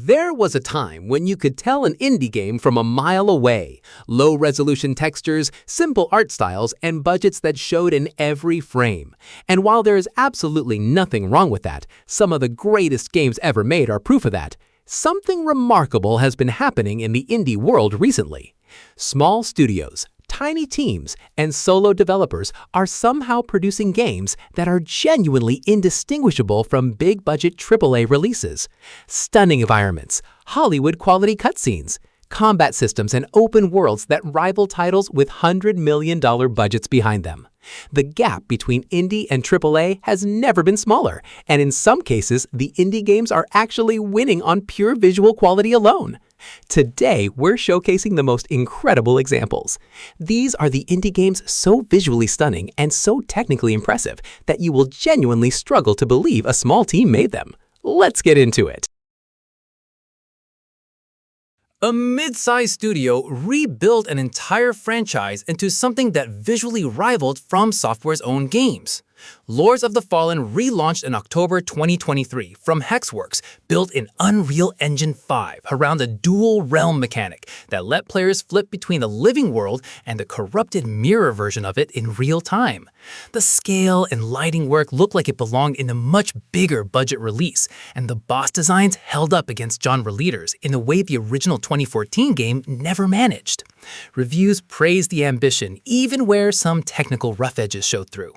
There was a time when you could tell an indie game from a mile away. Low-resolution textures, simple art styles, and budgets that showed in every frame. And while there is absolutely nothing wrong with that, some of the greatest games ever made are proof of that. Something remarkable has been happening in the indie world recently. Small studios, tiny teams, and solo developers are somehow producing games that are genuinely indistinguishable from big-budget AAA releases. Stunning environments, Hollywood-quality cutscenes, combat systems, and open worlds that rival titles with $100 million budgets behind them. The gap between indie and AAA has never been smaller, and in some cases, the indie games are actually winning on pure visual quality alone. Today, we're showcasing the most incredible examples. These are the indie games so visually stunning and so technically impressive that you will genuinely struggle to believe a small team made them. Let's get into it. A mid-sized studio rebuilt an entire franchise into something that visually rivaled From Software's own games. Lords of the Fallen relaunched in October 2023 from Hexworks, built in Unreal Engine 5 around a dual realm mechanic that let players flip between the living world and the corrupted mirror version of it in real time. The scale and lighting work looked like it belonged in a much bigger budget release, and the boss designs held up against genre leaders in a way the original 2014 game never managed. Reviews praised the ambition, even where some technical rough edges showed through.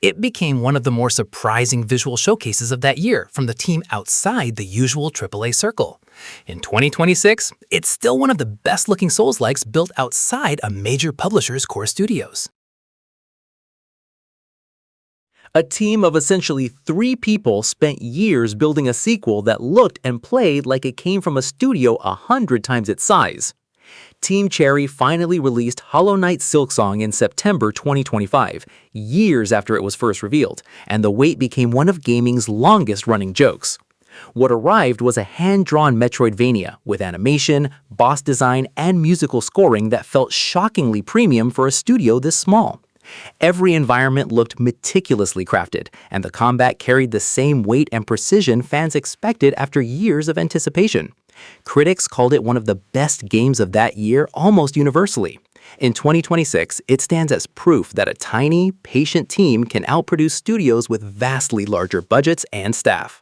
It became one of the more surprising visual showcases of that year from the team outside the usual AAA circle. In 2026, it's still one of the best-looking Souls-likes built outside a major publisher's core studios. A team of essentially 3 people spent years building a sequel that looked and played like it came from a studio 100 times its size. Team Cherry finally released Hollow Knight Silksong in September 2025, years after it was first revealed, and the wait became one of gaming's longest-running jokes. What arrived was a hand-drawn Metroidvania with animation, boss design, and musical scoring that felt shockingly premium for a studio this small. Every environment looked meticulously crafted, and the combat carried the same weight and precision fans expected after years of anticipation. Critics called it one of the best games of that year almost universally. In 2026, it stands as proof that a tiny, patient team can outproduce studios with vastly larger budgets and staff.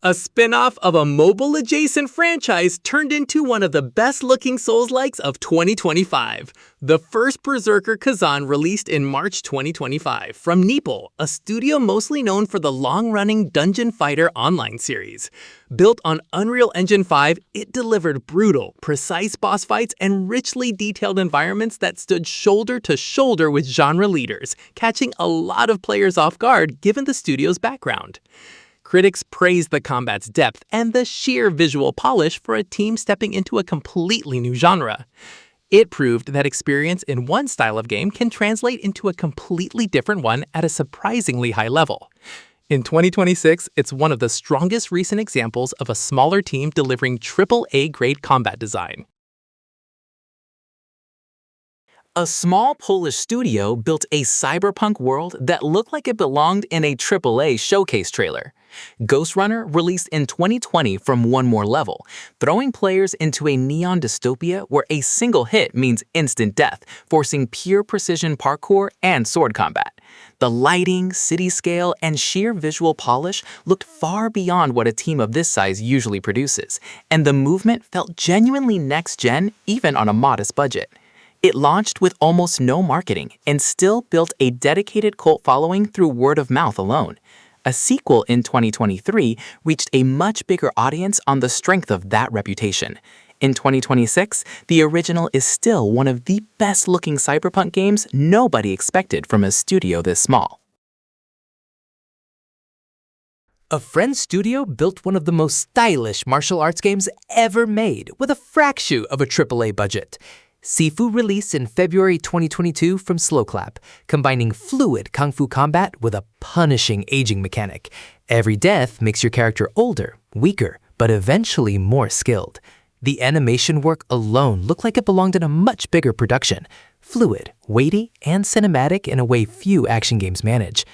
A spin-off of a mobile-adjacent franchise turned into one of the best-looking Souls-likes of 2025. The first Berserker Kazan released in March 2025 from Neeple, a studio mostly known for the long-running Dungeon Fighter online series. Built on Unreal Engine 5, it delivered brutal, precise boss fights and richly detailed environments that stood shoulder to shoulder with genre leaders, catching a lot of players off guard given the studio's background. Critics praised the combat's depth and the sheer visual polish for a team stepping into a completely new genre. It proved that experience in one style of game can translate into a completely different one at a surprisingly high level. In 2026, it's one of the strongest recent examples of a smaller team delivering AAA-grade combat design. A small Polish studio built a cyberpunk world that looked like it belonged in a AAA showcase trailer. Ghost Runner released in 2020 from One More Level, throwing players into a neon dystopia where a single hit means instant death, forcing pure precision parkour and sword combat. The lighting, city scale, and sheer visual polish looked far beyond what a team of this size usually produces, and the movement felt genuinely next-gen even on a modest budget. It launched with almost no marketing and still built a dedicated cult following through word of mouth alone. A sequel in 2023 reached a much bigger audience on the strength of that reputation. In 2026, the original is still one of the best-looking cyberpunk games nobody expected from a studio this small. A French studio built one of the most stylish martial arts games ever made with a fraction of a AAA budget. Sifu released in February 2022 from Slowclap, combining fluid kung fu combat with a punishing aging mechanic. Every death makes your character older, weaker, but eventually more skilled. The animation work alone looked like it belonged in a much bigger production, fluid, weighty, and cinematic in a way few action games manage.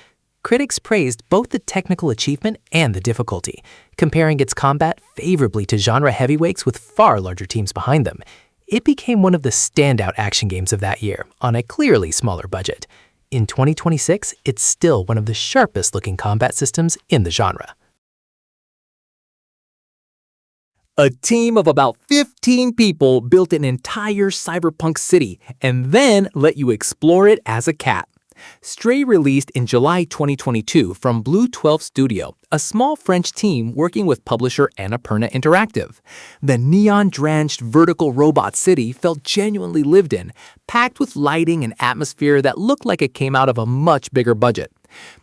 Critics praised both the technical achievement and the difficulty, comparing its combat favorably to genre heavyweights with far larger teams behind them. It became one of the standout action games of that year, on a clearly smaller budget. In 2026, it's still one of the sharpest-looking combat systems in the genre. A team of about 15 people built an entire cyberpunk city and then let you explore it as a cat. Stray released in July 2022 from Blue 12 Studio, a small French team working with publisher Annapurna Interactive. The neon-drenched vertical robot city felt genuinely lived in, packed with lighting and atmosphere that looked like it came out of a much bigger budget.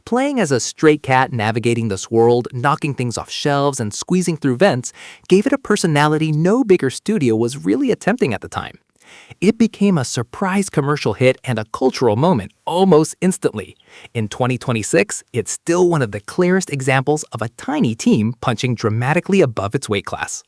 Playing as a stray cat navigating this world, knocking things off shelves and squeezing through vents gave it a personality no bigger studio was really attempting at the time. It became a surprise commercial hit and a cultural moment almost instantly. In 2026, it's still one of the clearest examples of a tiny team punching dramatically above its weight class.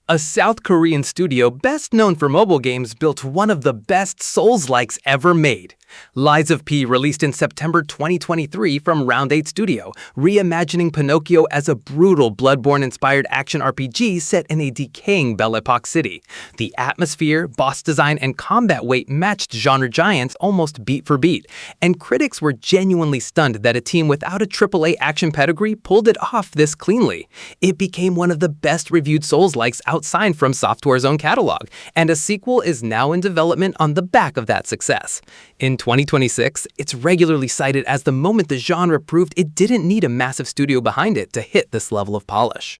A South Korean studio best known for mobile games built one of the best Souls-likes ever made. Lies of P released in September 2023 from Round 8 Studio, reimagining Pinocchio as a brutal Bloodborne-inspired action RPG set in a decaying Belle Epoque city. The atmosphere, boss design, and combat weight matched genre giants almost beat for beat, and critics were genuinely stunned that a team without a AAA action pedigree pulled it off this cleanly. It became one of the best-reviewed Souls-likes outside from Software's own catalog, and a sequel is now in development on the back of that success. In 2026, it's regularly cited as the moment the genre proved it didn't need a massive studio behind it to hit this level of polish.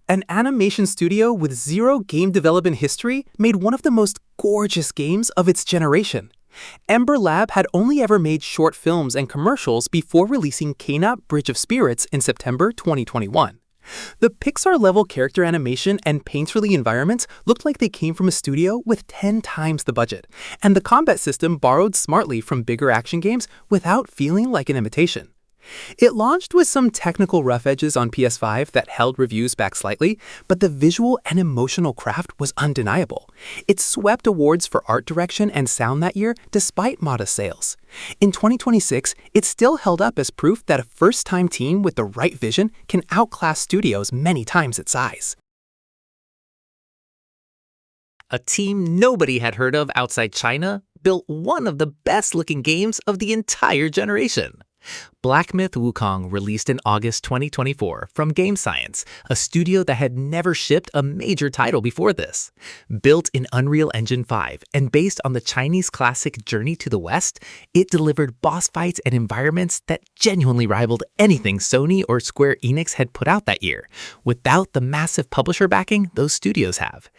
An animation studio with zero game development history made one of the most gorgeous games of its generation. Ember Lab had only ever made short films and commercials before releasing K-Not Bridge of Spirits in September 2021. The Pixar-level character animation and painterly environments looked like they came from a studio with 10 times the budget, and the combat system borrowed smartly from bigger action games without feeling like an imitation. It launched with some technical rough edges on PS5 that held reviews back slightly, but the visual and emotional craft was undeniable. It swept awards for art direction and sound that year despite modest sales. In 2026, it still held up as proof that a first-time team with the right vision can outclass studios many times its size. A team nobody had heard of outside China built one of the best-looking games of the entire generation. Black Myth Wukong released in August 2024 from Game Science, a studio that had never shipped a major title before this. Built in Unreal Engine 5 and based on the Chinese classic Journey to the West, it delivered boss fights and environments that genuinely rivaled anything Sony or Square Enix had put out that year, without the massive publisher backing those studios have.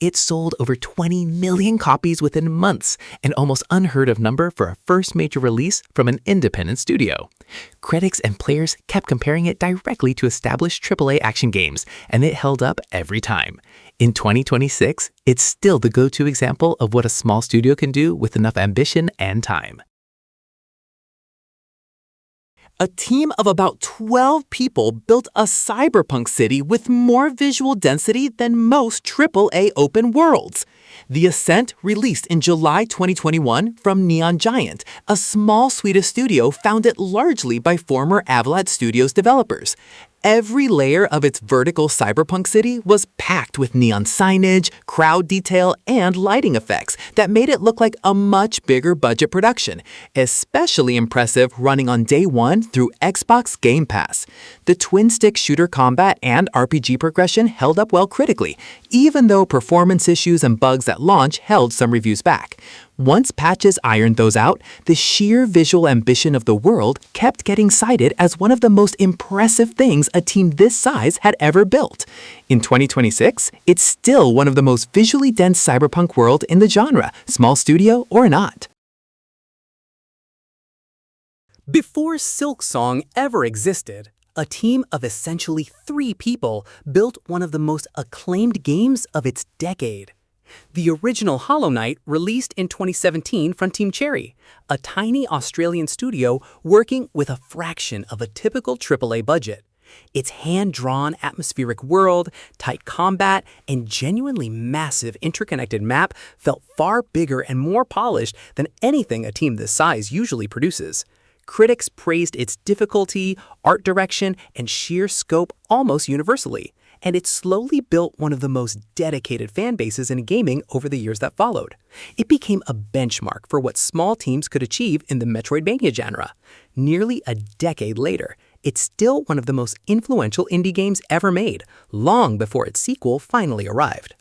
It sold over 20 million copies within months, an almost unheard of number for a first major release from an independent studio. Critics and players kept comparing it directly to established AAA action games, and it held up every time. In 2026, it's still the go-to example of what a small studio can do with enough ambition and time. A team of about 12 people built a cyberpunk city with more visual density than most AAA open worlds. The Ascent released in July 2021 from Neon Giant, a small Swedish studio founded largely by former Avalanche Studios developers. Every layer of its vertical cyberpunk city was packed with neon signage, crowd detail, and lighting effects that made it look like a much bigger budget production, especially impressive running on day one through Xbox Game Pass. The twin-stick shooter combat and RPG progression held up well critically, even though performance issues and bugs at launch held some reviews back. Once patches ironed those out, the sheer visual ambition of the world kept getting cited as one of the most impressive things a team this size had ever built. In 2026, it's still one of the most visually dense cyberpunk world in the genre, small studio or not. Before Silksong ever existed, a team of essentially 3 people built one of the most acclaimed games of its decade. The original Hollow Knight released in 2017 from Team Cherry, a tiny Australian studio working with a fraction of a typical AAA budget. Its hand-drawn atmospheric world, tight combat, and genuinely massive interconnected map felt far bigger and more polished than anything a team this size usually produces. Critics praised its difficulty, art direction, and sheer scope almost universally, and it slowly built one of the most dedicated fan bases in gaming over the years that followed. It became a benchmark for what small teams could achieve in the Metroidvania genre. Nearly a decade later, it's still one of the most influential indie games ever made, long before its sequel finally arrived.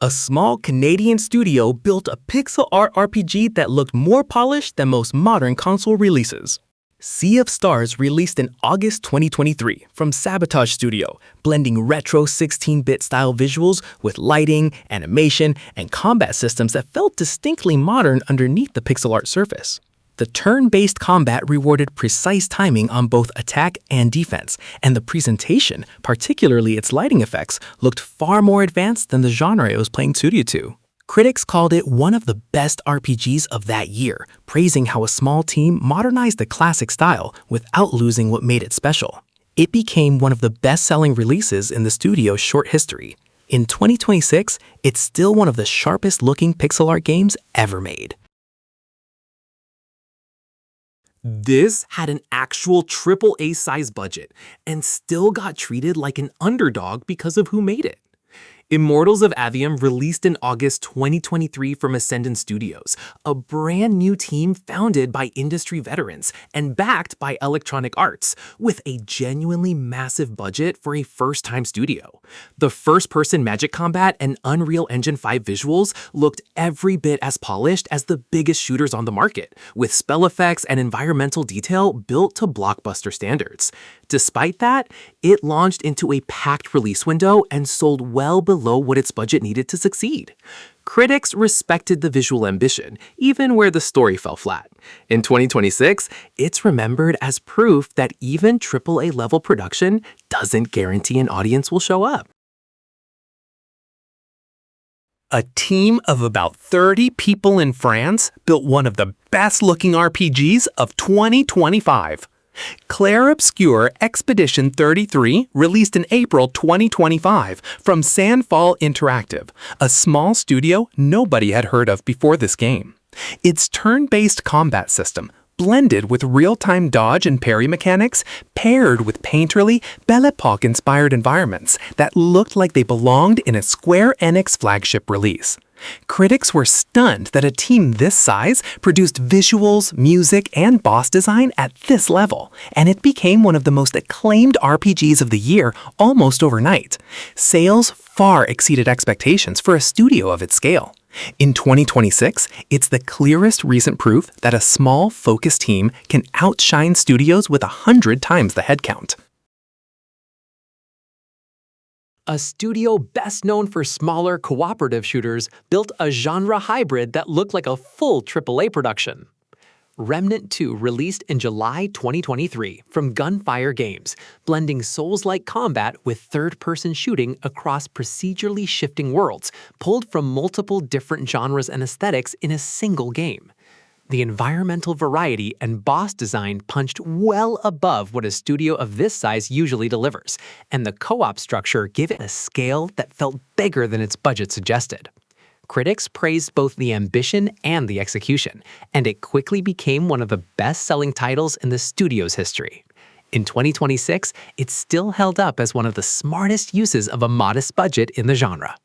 A small Canadian studio built a pixel art RPG that looked more polished than most modern console releases. Sea of Stars released in August 2023 from Sabotage Studio, blending retro 16-bit style visuals with lighting, animation, and combat systems that felt distinctly modern underneath the pixel art surface. The turn-based combat rewarded precise timing on both attack and defense, and the presentation, particularly its lighting effects, looked far more advanced than the genre it was playing tribute to. Critics called it one of the best RPGs of that year, praising how a small team modernized the classic style without losing what made it special. It became one of the best-selling releases in the studio's short history. In 2026, it's still one of the sharpest-looking pixel art games ever made. This had an actual AAA size budget and still got treated like an underdog because of who made it. Immortals of Aveum released in August 2023 from Ascendant Studios, a brand new team founded by industry veterans and backed by Electronic Arts, with a genuinely massive budget for a first-time studio. The first-person magic combat and Unreal Engine 5 visuals looked every bit as polished as the biggest shooters on the market, with spell effects and environmental detail built to blockbuster standards. Despite that, it launched into a packed release window and sold well below what its budget needed to succeed. Critics respected the visual ambition, even where the story fell flat. In 2026, it's remembered as proof that even AAA-level production doesn't guarantee an audience will show up. A team of about 30 people in France built one of the best-looking RPGs of 2025. Clair Obscur Expedition 33 released in April 2025 from Sandfall Interactive, a small studio nobody had heard of before this game. Its turn-based combat system, blended with real-time dodge and parry mechanics, paired with painterly, Belle Epoque-inspired environments that looked like they belonged in a Square Enix flagship release. Critics were stunned that a team this size produced visuals, music, and boss design at this level, and it became one of the most acclaimed RPGs of the year almost overnight. Sales far exceeded expectations for a studio of its scale. In 2026, it's the clearest recent proof that a small, focused team can outshine studios with 100 times the headcount. A studio best known for smaller cooperative shooters built a genre hybrid that looked like a full AAA production. Remnant 2 released in July 2023 from Gunfire Games, blending Souls-like combat with third-person shooting across procedurally shifting worlds, pulled from multiple different genres and aesthetics in a single game. The environmental variety and boss design punched well above what a studio of this size usually delivers, and the co-op structure gave it a scale that felt bigger than its budget suggested. Critics praised both the ambition and the execution, and it quickly became one of the best-selling titles in the studio's history. In 2026, it's still held up as one of the smartest uses of a modest budget in the genre.